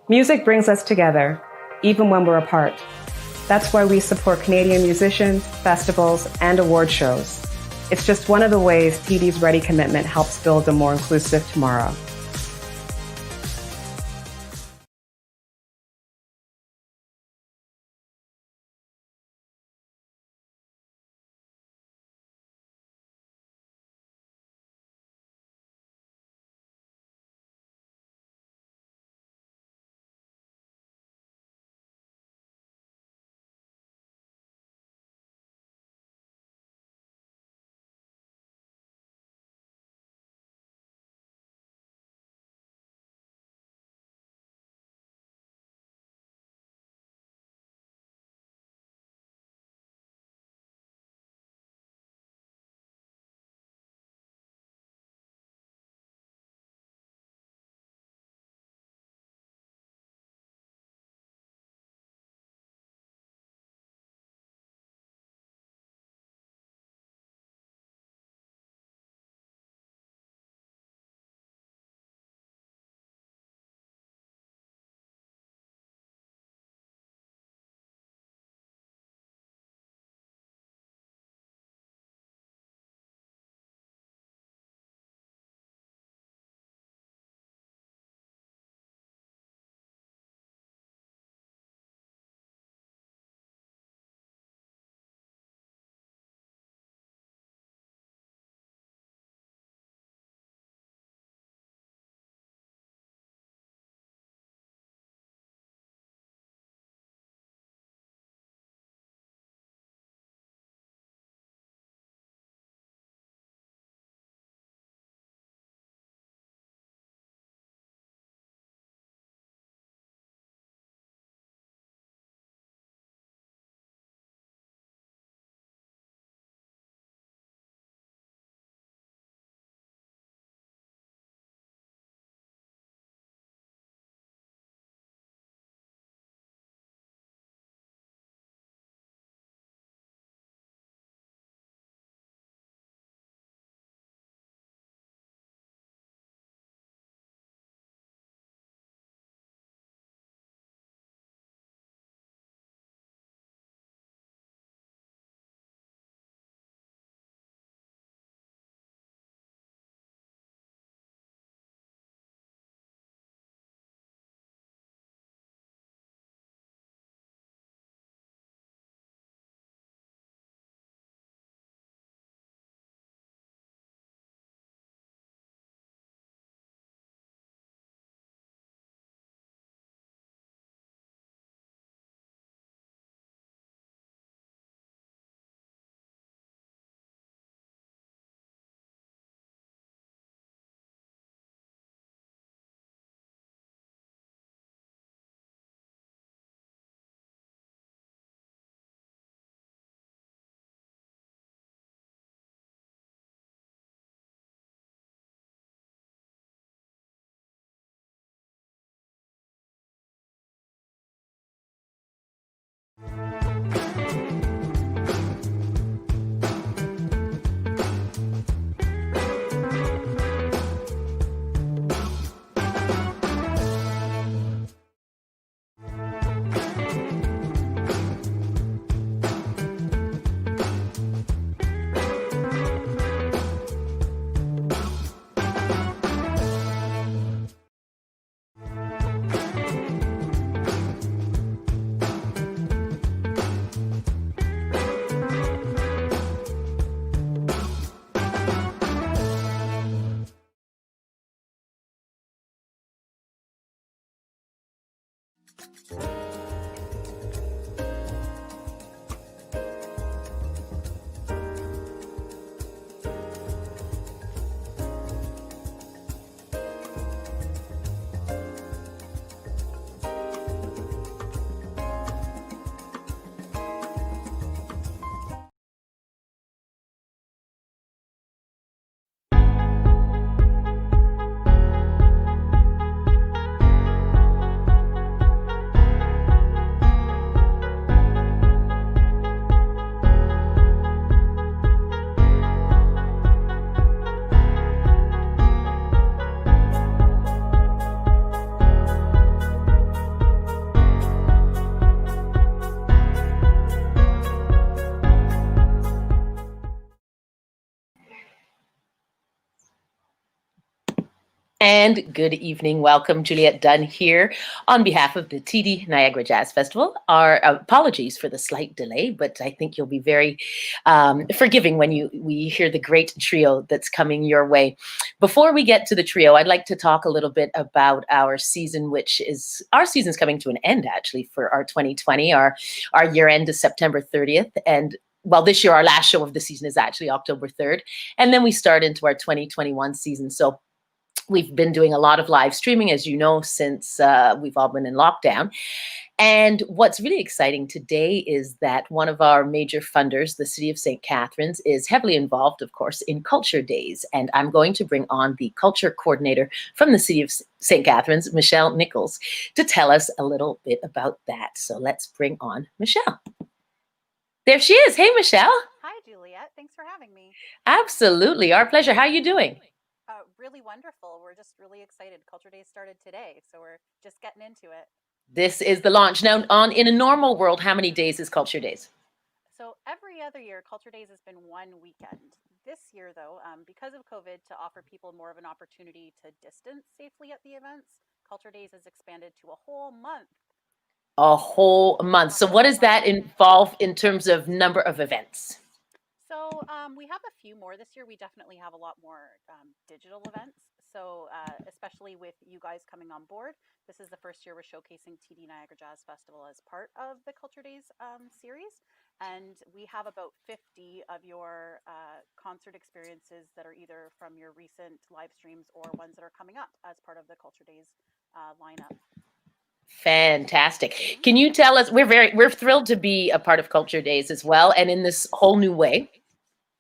Music brings us together, even when we're apart. That's why we support Canadian musicians, festivals, and award shows. It's just one of the ways TD's Ready commitment helps build a more inclusive tomorrow. And good evening. Welcome, Juliette Dunn here on behalf of the TD Niagara Jazz Festival. Our apologies for the slight delay, but I think you'll be very forgiving when we hear the great trio that's coming your way. Before we get to the trio, I'd like to talk a little bit about our season, our season's coming to an end actually for our 2020. Our year end is September 30th. And well, this year, our last show of the season is actually October 3rd. And then we start into our 2021 season. So we've been doing a lot of live streaming, as you know, since we've all been in lockdown. And what's really exciting today is that one of our major funders, the City of St. Catharines, is heavily involved, of course, in Culture Days. And I'm going to bring on the culture coordinator from the City of St. Catharines, Michelle Nichols, to tell us a little bit about that. So let's bring on Michelle. There she is. Hey, Michelle. Hi, Juliette. Thanks for having me. Absolutely. Our pleasure. How are you doing? Really wonderful. We're just really excited. Culture Days started today, so we're just getting into it. This is the launch. Now, in a normal world, how many days is Culture Days? So every other year, Culture Days has been one weekend. This year, though, because of COVID, to offer people more of an opportunity to distance safely at the events, Culture Days has expanded to a whole month. A whole month. So what does that involve in terms of number of events? So we have a few more this year. We definitely have a lot more digital events. So especially with you guys coming on board, this is the first year we're showcasing TD Niagara Jazz Festival as part of the Culture Days series. And we have about 50 of your concert experiences that are either from your recent live streams or ones that are coming up as part of the Culture Days lineup. Fantastic. Can you tell us, we're thrilled to be a part of Culture Days as well, and in this whole new way,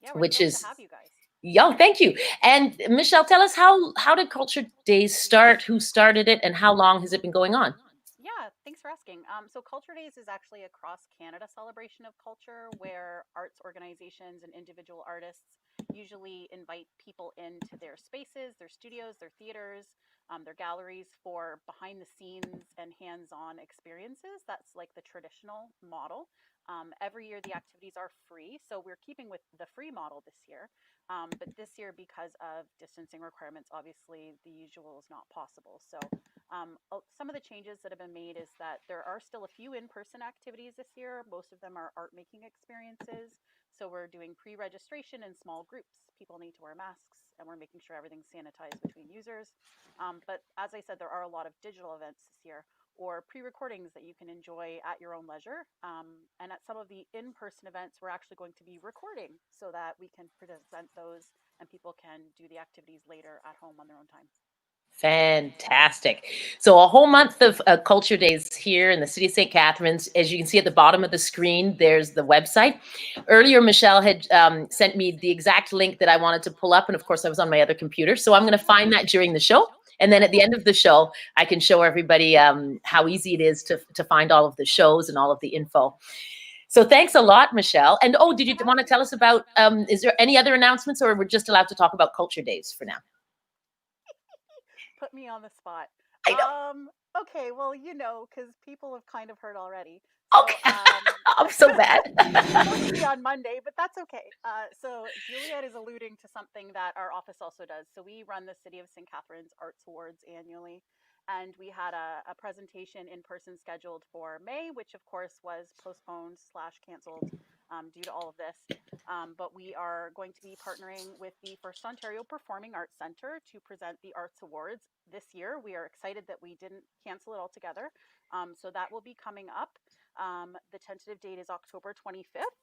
yeah, which is to have you guys. Yeah, thank you. And Michelle, tell us how did Culture Days start? Who started it, and how long has it been going on? Yeah, thanks for asking. So Culture Days is actually a cross-Canada celebration of culture where arts organizations and individual artists usually invite people into their spaces, their studios, their theaters, their galleries for behind-the-scenes and hands-on experiences. That's like the traditional model. Every year the activities are free, so we're keeping with the free model this year. But this year, because of distancing requirements, obviously the usual is not possible. So some of the changes that have been made is that there are still a few in-person activities this year. Most of them are art-making experiences. So we're doing pre-registration in small groups. People need to wear masks, and we're making sure everything's sanitized between users. But as I said, there are a lot of digital events this year, or pre-recordings that you can enjoy at your own leisure. And at some of the in-person events, we're actually going to be recording so that we can present those and people can do the activities later at home on their own time. Fantastic. So a whole month of Culture Days here in the City of St. Catharines. As you can see at the bottom of the screen, there's the website. Earlier, Michelle had sent me the exact link that I wanted to pull up. And of course, I was on my other computer. So I'm going to find that during the show. And then at the end of the show, I can show everybody how easy it is to find all of the shows and all of the info. So thanks a lot, Michelle. And did you want to tell us about, is there any other announcements, or we're just allowed to talk about Culture Days for now? Put me on the spot. I know. Okay, well, because people have kind of heard already. So, okay. I'm so bad. It's supposed to be on Monday, but that's okay. So Juliette is alluding to something that our office also does. So we run the City of St. Catharines Arts Awards annually. And we had a presentation in person scheduled for May, which of course was postponed / canceled due to all of this. But we are going to be partnering with the First Ontario Performing Arts Centre to present the Arts Awards this year. We are excited that we didn't cancel it altogether. So that will be coming up. The tentative date is October 25th.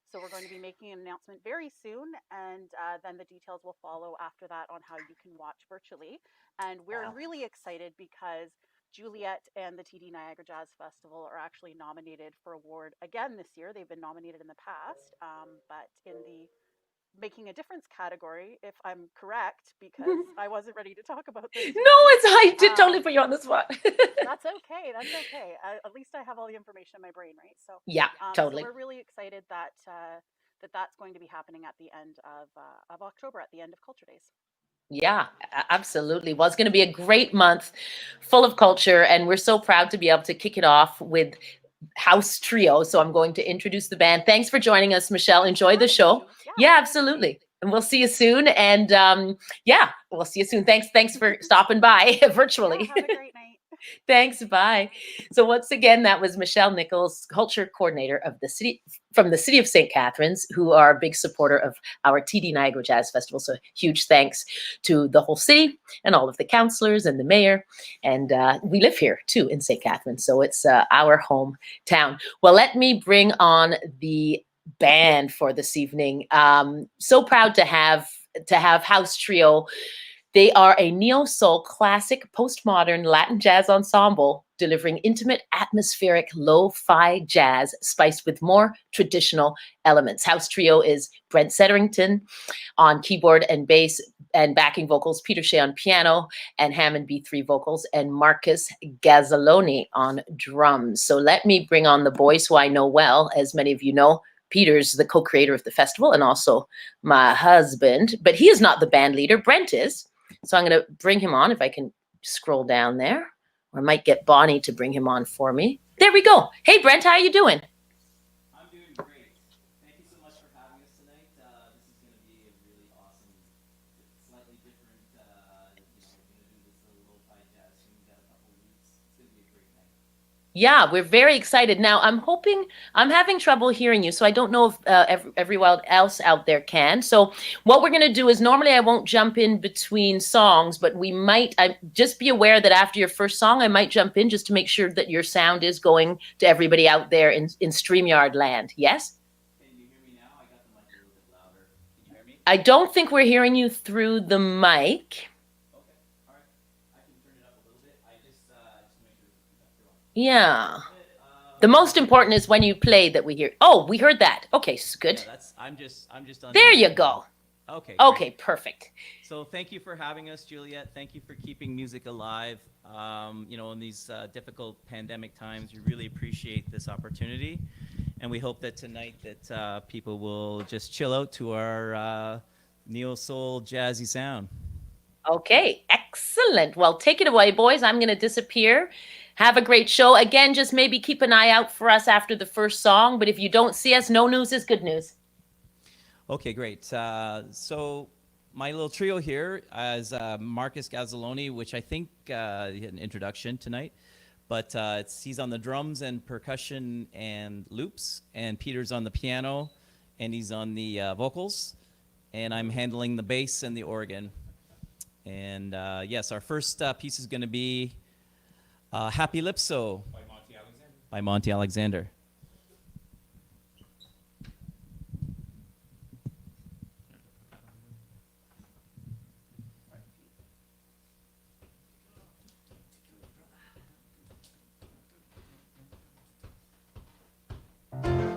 So we're going to be making an announcement very soon, and then the details will follow after that on how you can watch virtually. And we're really excited because Juliette and the TD Niagara Jazz Festival are actually nominated for award again this year. They've been nominated in the past, but in the Making a Difference category, if I'm correct, because I wasn't ready to talk about this. No, I did totally put you on the spot. That's okay. That's okay. At least I have all the information in my brain, right? So yeah, totally. So we're really excited that that's going to be happening at the end of October, at the end of Culture Days. Yeah, absolutely. Well, it's going to be a great month full of culture, and we're so proud to be able to kick it off with HAUS TRIO. So I'm going to introduce the band. Thanks for joining us, Michelle. Enjoy the show. Yeah, absolutely. And we'll see you soon. And yeah, we'll see you soon. Thanks for stopping by virtually. Yeah, have a great night. Thanks. Bye. So once again, that was Michelle Nichols, culture coordinator of the city, from the city of St. Catharines, who are a big supporter of our TD Niagara Jazz Festival. So huge thanks to the whole city and all of the councillors and the mayor. And we live here too in St. Catharines. So it's our hometown. Well, let me bring on the band for this evening. So proud to have HAUS TRIO. They are a neo-soul classic postmodern Latin jazz ensemble delivering intimate, atmospheric, lo-fi jazz spiced with more traditional elements. HAUS TRIO is Brent Setterington on keyboard and bass and backing vocals, Peter Shea on piano and Hammond B3 vocals, and Marcus Gazzellone on drums. So let me bring on the boys who I know well. As many of you know, Peter's the co-creator of the festival and also my husband, but he is not the band leader. Brent is. So I'm going to bring him on if I can scroll down there. Or I might get Bonnie to bring him on for me. There we go. Hey, Brent, how are you doing? I'm doing great. Thank you so much for having us tonight. This is going to be a really awesome, slightly different, we're going to do this little lo-fi jazz. So we've got a couple weeks. It's going to be a great night. Yeah, we're very excited. Now, I'm having trouble hearing you, so I don't know if everyone else out there can. So what we're going to do is normally I won't jump in between songs, but we might just be aware that after your first song, I might jump in just to make sure that your sound is going to everybody out there in StreamYard land. Yes? Can you hear me now? I got the mic a little bit louder. Can you hear me? I don't think we're hearing you through the mic. Yeah. The most important is when you play that we hear. Oh, we heard that. Okay, good. Yeah, I'm just on. There you go. Okay. Okay, great. perfect. So thank you for having us, Juliet. Thank you for keeping music alive. In these difficult pandemic times, we really appreciate this opportunity, and we hope that tonight that people will just chill out to our neo soul jazzy sound. Okay, excellent. Well, take it away, boys. I'm going to disappear. Have a great show. Again, just maybe keep an eye out for us after the first song. But if you don't see us, no news is good news. Okay, great. So my little trio here is Marcus Gazzellone, which I think he had an introduction tonight. But he's on the drums and percussion and loops. And Peter's on the piano. And he's on the vocals. And I'm handling the bass and the organ. And yes, our first piece is going to be Happy Lipso by Monty Alexander. Nice.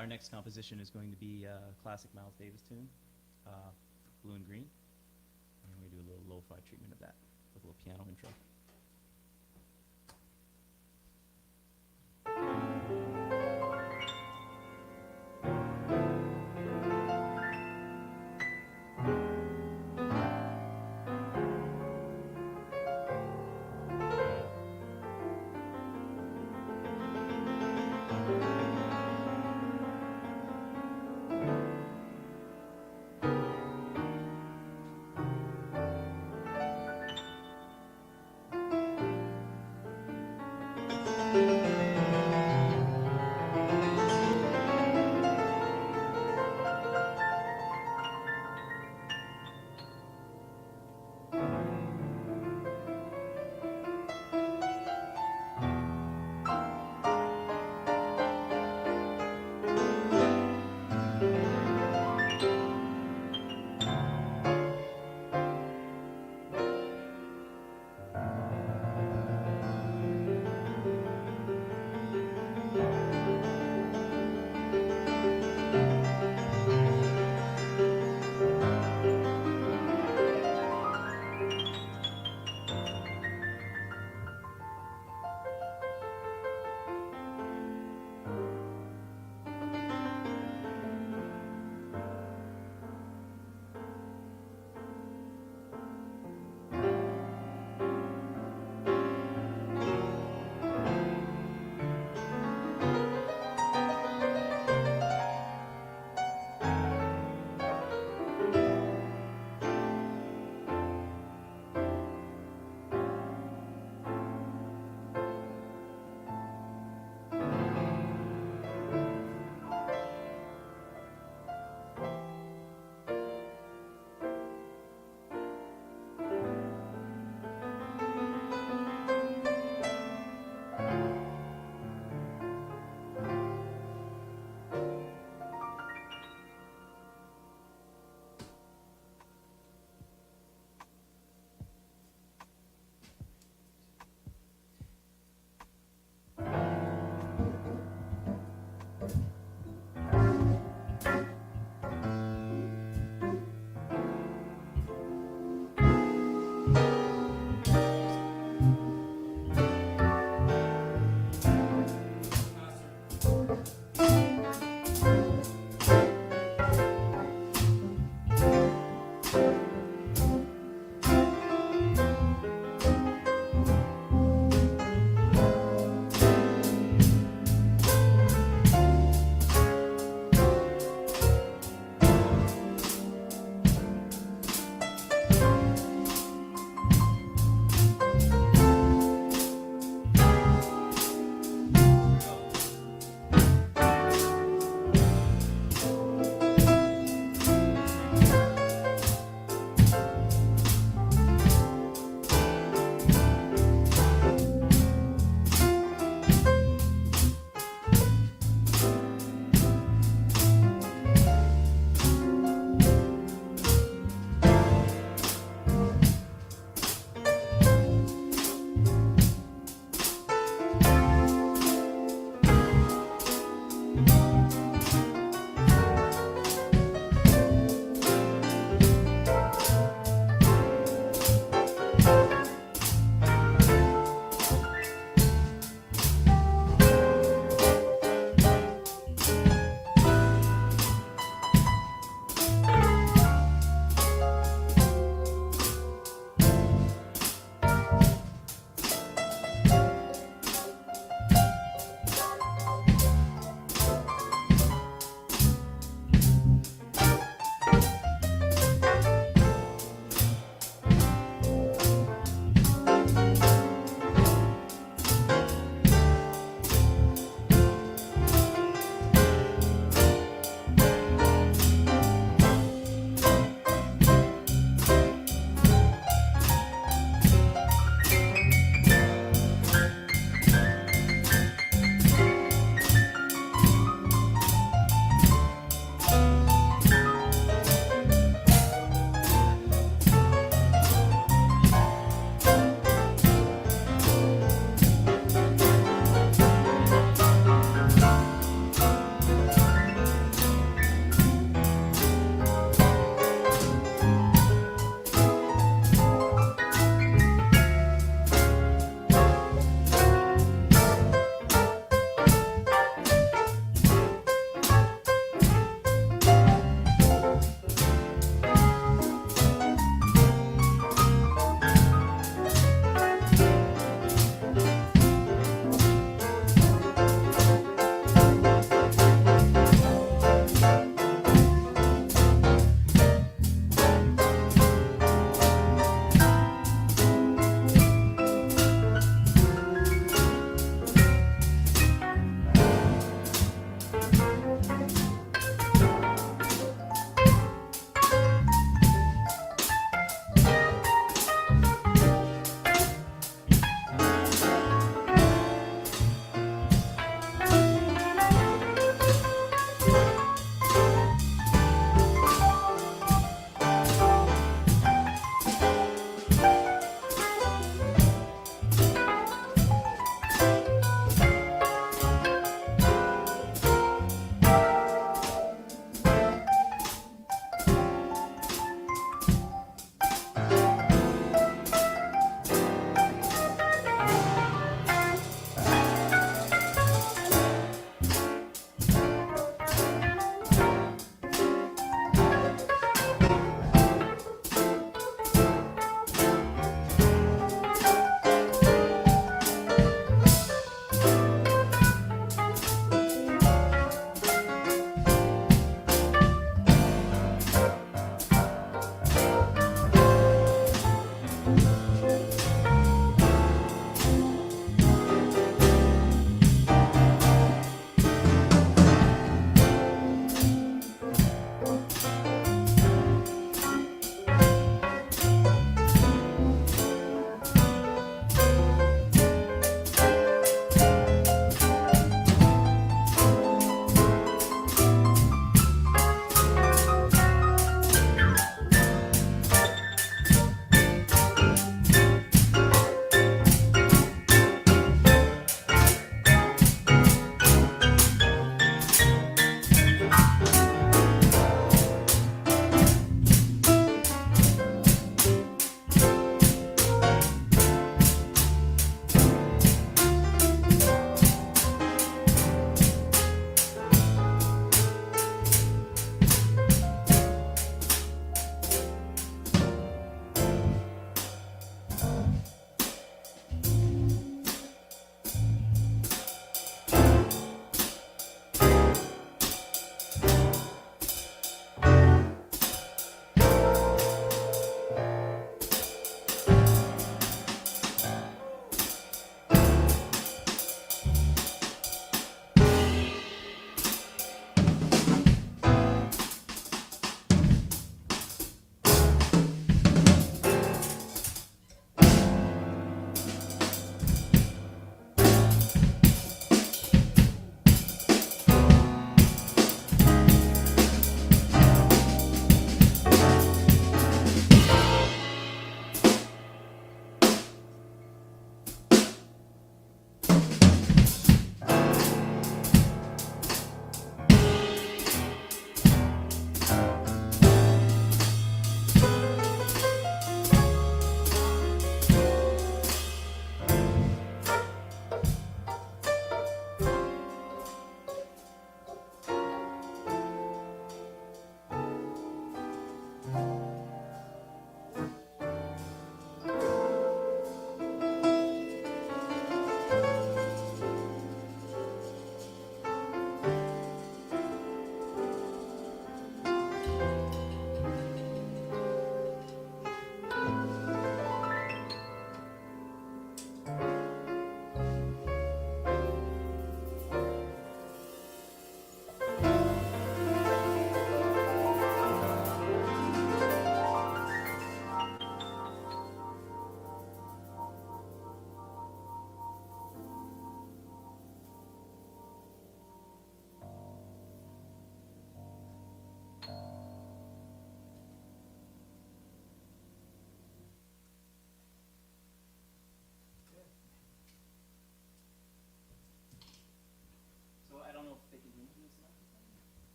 our next composition is going to be a classic Miles Davis tune, Blue and Green. And we're going to do a little lo-fi treatment of that with a little piano intro.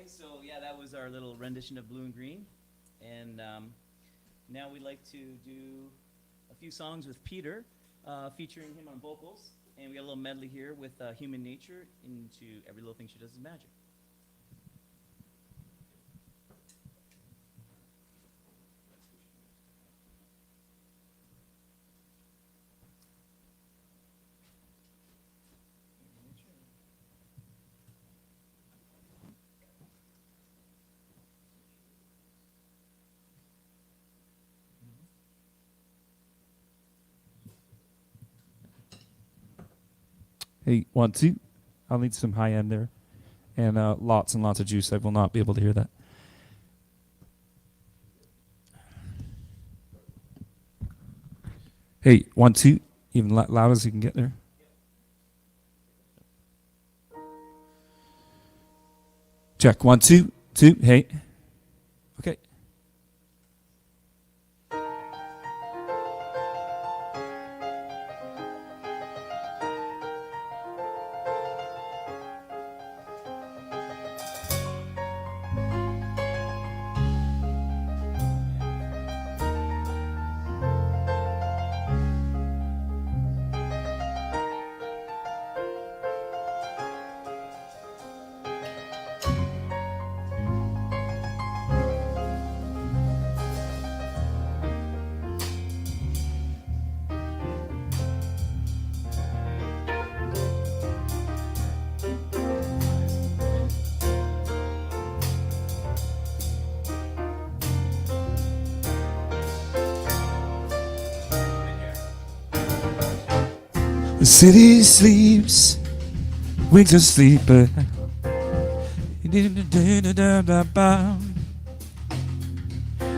Okay, so yeah, that was our little rendition of Blue and Green. And now we'd like to do a few songs with Peter, featuring him on vocals. And we got a little medley here with Human Nature into Every Little Thing She Does Is Magic. Hey, 1, 2. I'll need some high end there. And lots and lots of juice. I will not be able to hear that. Hey, 1, 2. Even loud as you can get there. Check. 1, 2, 2. Hey. Okay. The city sleeps, wakes a sleeper.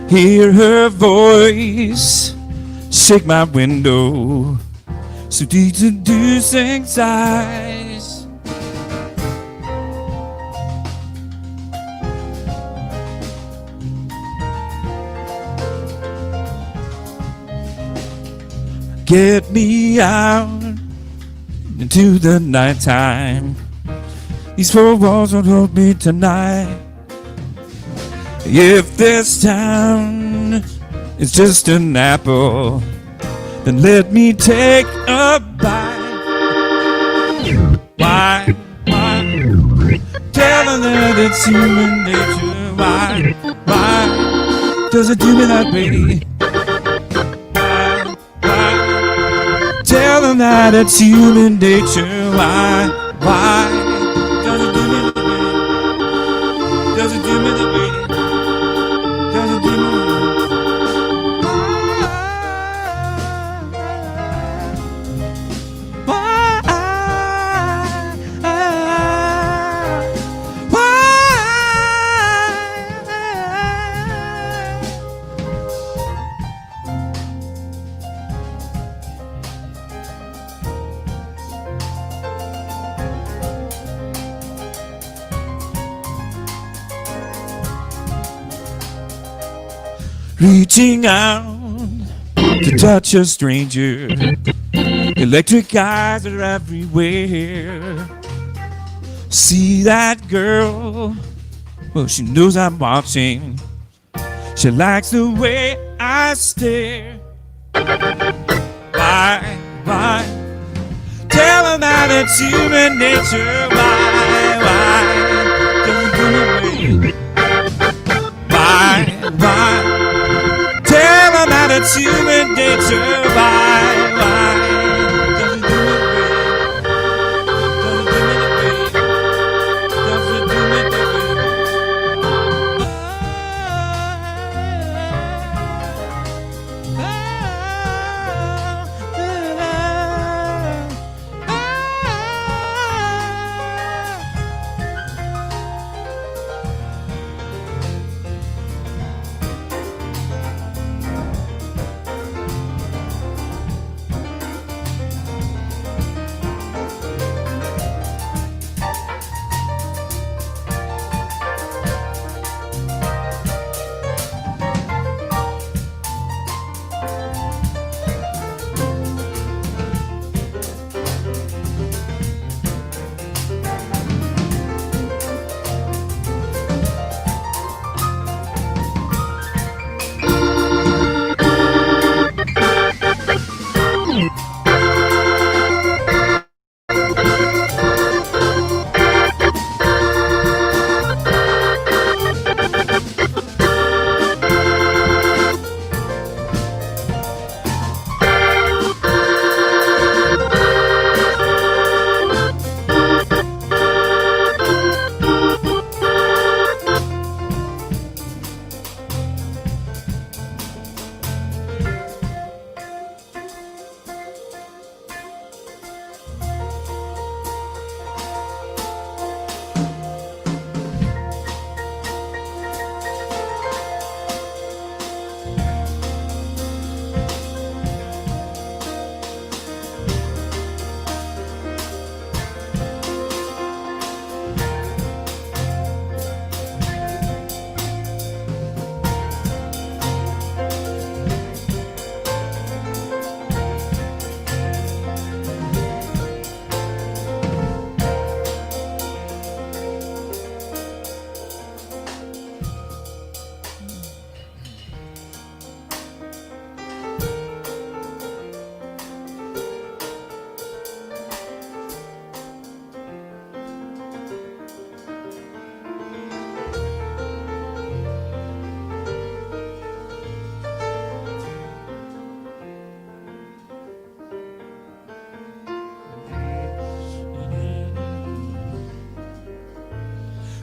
Hear her voice shake my window, so seducing sighs. Get me out into the nighttime. These four walls won't hold me tonight. If this town is just an apple, then let me take a bite. Why? Tell her that it's human nature. Why does it do me that way? Tell them that it's human nature. Why does it do me that way? Does it do me that way? Does it do me that way? Reaching out to touch a stranger. Electric eyes are everywhere. See that girl? Well, she knows I'm watching. She likes the way I stare. Why? Tell her that it's human nature. Why? Doesn't do me right. Why? Tell her that it's human nature. Why? Does it do me that way? Does it do me that way?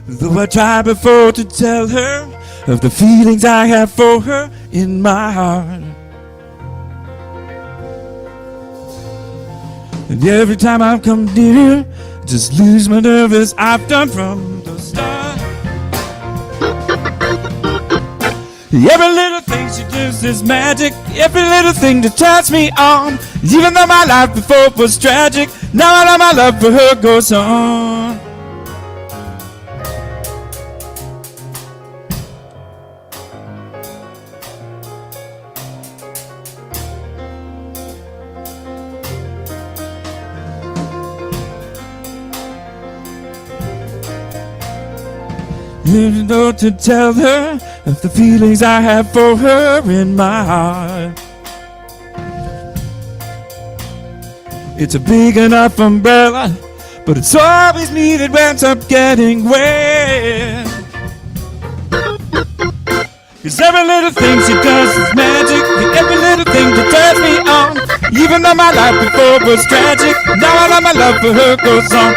Though I tried before to tell her of the feelings I have for her in my heart. And every time I've come near, I just lose my nerve as I've done from the start. Every little thing she does is magic. Every little thing that turns me on. Even though my life before was tragic, now I know my love for her goes on. You know to tell her of the feelings I have for her in my heart. It's a big enough umbrella, but it's always me that ends up getting wet. 'Cause every little thing she does is magic. Every little thing that turns me on. Even though my life before was tragic, now I know my love for her goes on.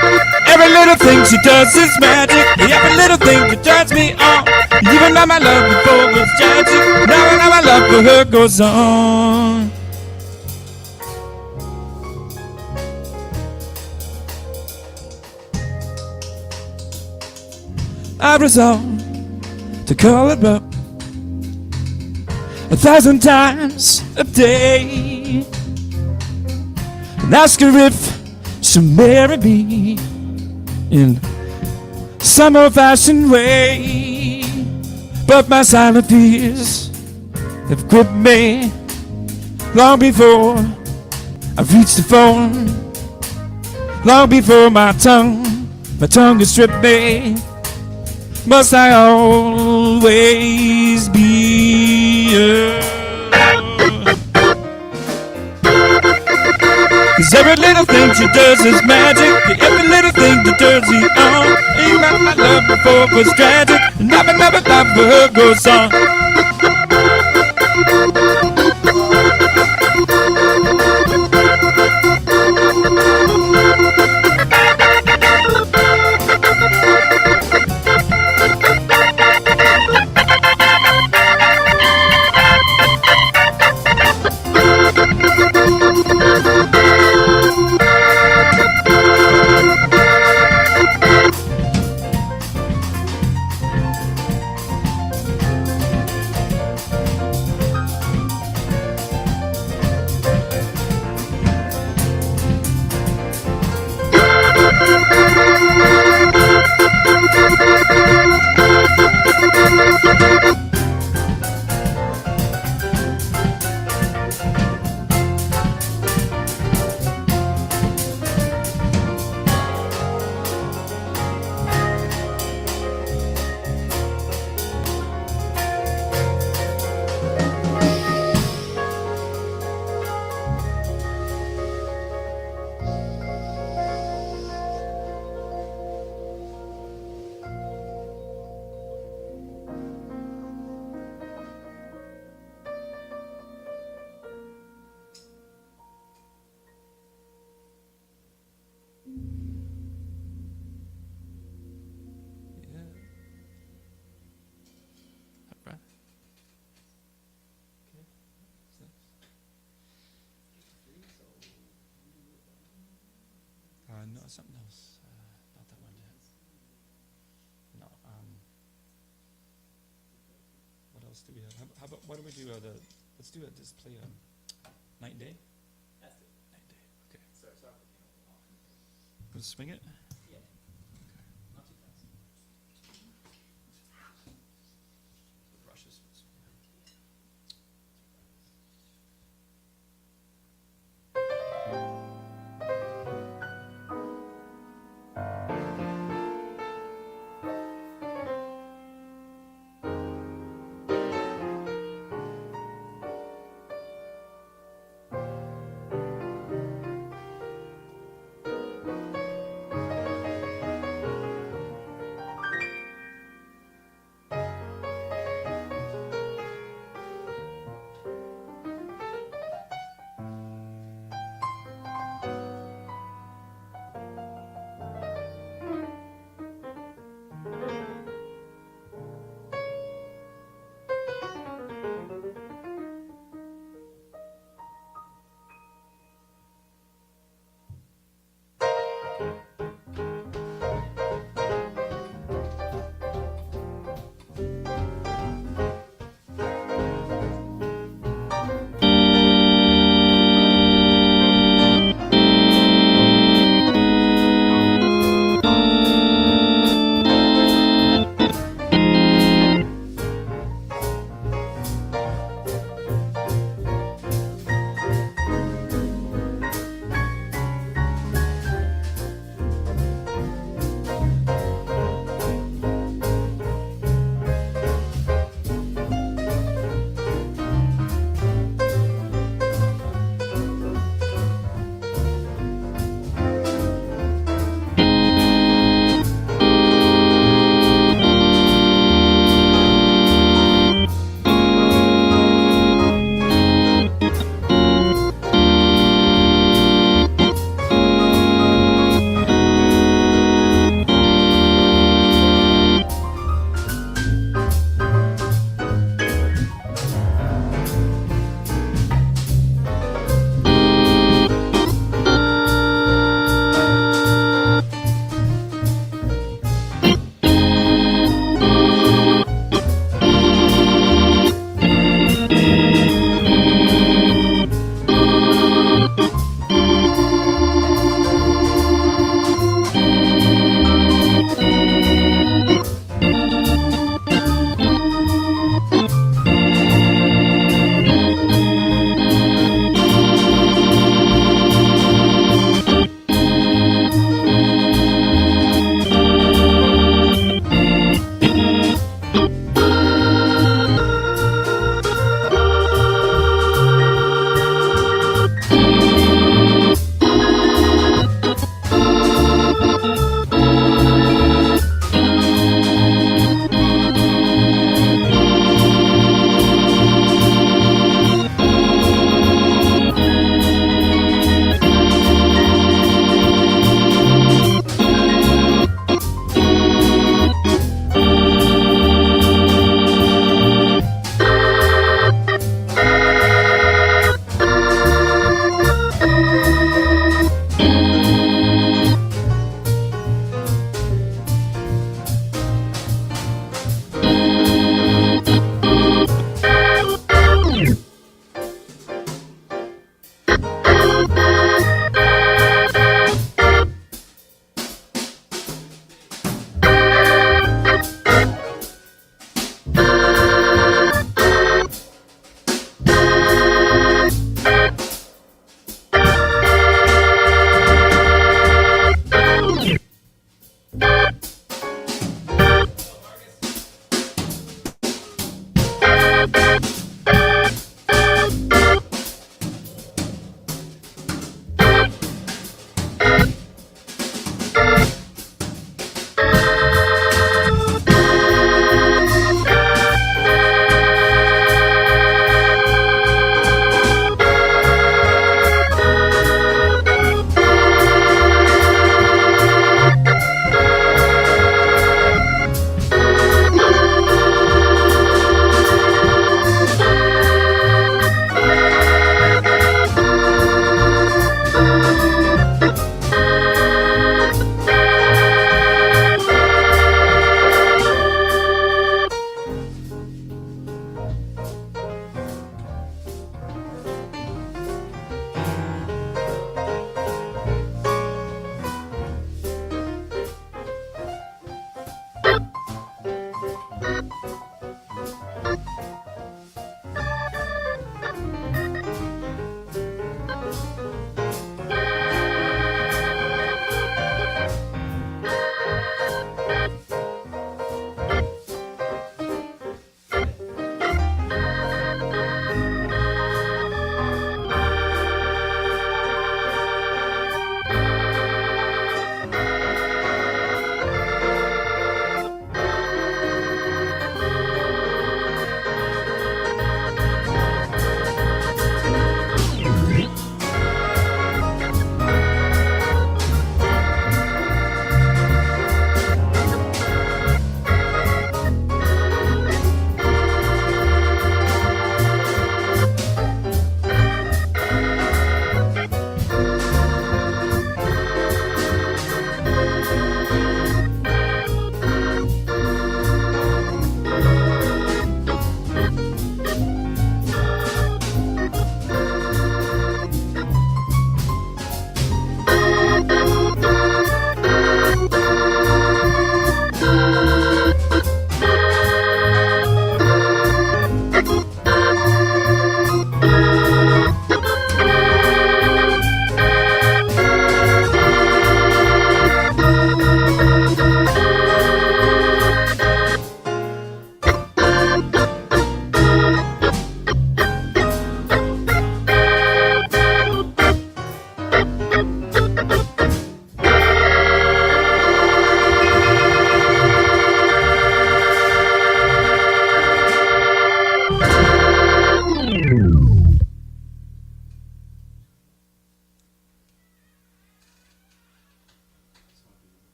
Every little thing she does is magic. Every little thing that turns me on. Even though my love before was tragic, now I know my love for her goes on. I resolved to call her up 1,000 times a day and ask her if she'll marry me in some old-fashioned way. But my silent fears have gripped me long before I've reached the phone, long before my tongue has stripped me. Must I always be yours? 'Cause every little thing she does is magic. Every little thing that turns me on. Even my love before was tragic, and never love for her goes on. No, something else. Not that one yet. No. What else do we have? How about why don't we do let's do just play Night and Day. That's it. Night and Day. Okay. Sorry. Let's swing it. Yeah. Okay. Not too fast. The brushes.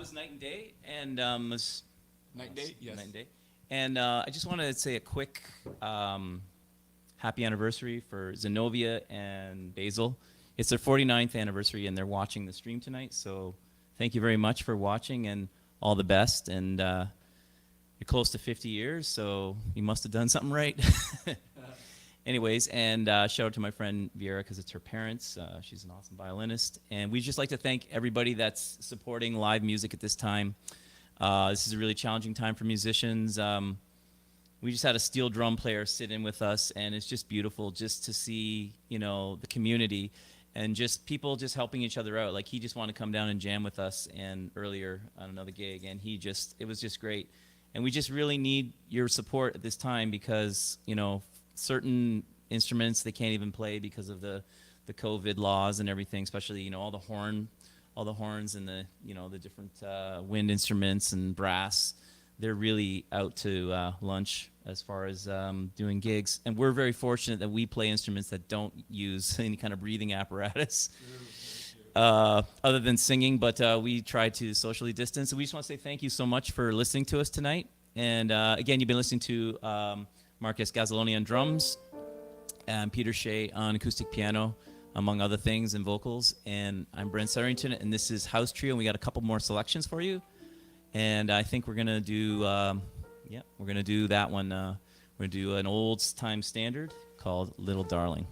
was night and day, and Night and day, yes. Night and day. And I just wanted to say a quick happy anniversary for Zenobia and Basil. It's their 49th anniversary, and they're watching the stream tonight. So thank you very much for watching, and all the best. And you're close to 50 years, so you must have done something right. Anyways, and shout out to my friend Viera, because it's her parents. She's an awesome violinist. And we'd just like to thank everybody that's supporting live music at this time. This is a really challenging time for musicians. We just had a steel drum player sit in with us, and it's just beautiful just to see, you know, the community and just people just helping each other out. Like, he just wanted to come down and jam with us, and earlier on another gig, and it was just great. And we just really need your support at this time, because, you know, certain instruments they can't even play because of the COVID laws and everything, especially, you know, all the horns and the, you know, the different wind instruments and brass. They're really out to lunch as far as doing gigs. And we're very fortunate that we play instruments that don't use any kind of breathing apparatus other than singing, but we try to socially distance. And we just want to say thank you so much for listening to us tonight. And again, you've been listening to Marcus Gazzellone on drums, and Peter Shea on acoustic piano, among other things, and vocals. And I'm Brent Setterington, and this is House Trio, and we got a couple more selections for you. And I think we're gonna do, we're gonna do that one. We're gonna do an old time standard called "Little Darling."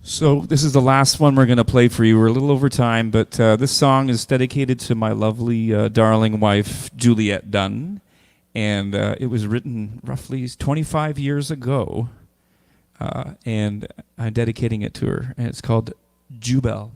So this is the last one we're going to play for you. We're a little over time, but this song is dedicated to my lovely, darling wife, Juliette Dunn. And it was written roughly 25 years ago. And I'm dedicating it to her. And it's called Jubel.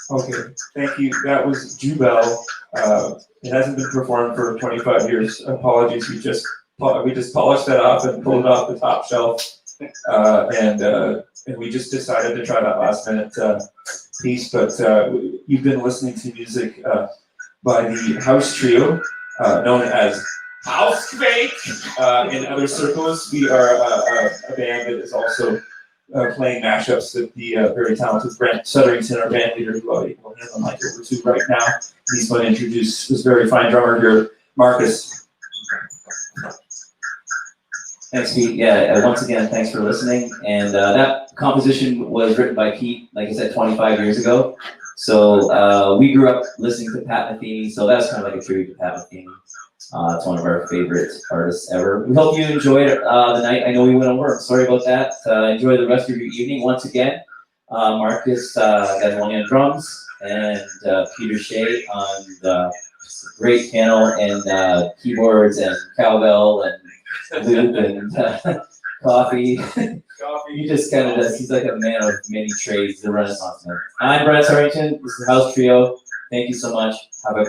Okay, thank you. That was Jubel. It hasn't been performed for 25 years. Apologies. We just polished that off and pulled it off the top shelf. And we just decided to try that last minute piece. But you've been listening to music by the HAUS TRIO, known as House Fake in other circles. We are a band that is also playing mashups with the very talented Brent Setterington, our band leader, who I will hand the mic over to right now. He's going to introduce this very fine drummer here, Marcus. Thanks, Pete. Yeah, once again, thanks for listening. And that composition was written by Pete, like I said, 25 years ago. So we grew up listening to Pat Metheny, so that's kind of like a tribute to Pat Metheny. It's one of our favorite artists ever. We hope you enjoyed the night. I know we went over. Sorry about that. Enjoy the rest of your evening. Once again, Marcus Gazzellone on drums and Peter Shea on the great piano and keyboards and cowbell and loop and coffee. He just kind of does. He's like a man of many trades. The Renaissance man. I'm Brent Setterington. This is the HAUS TRIO. Thank you so much. Have a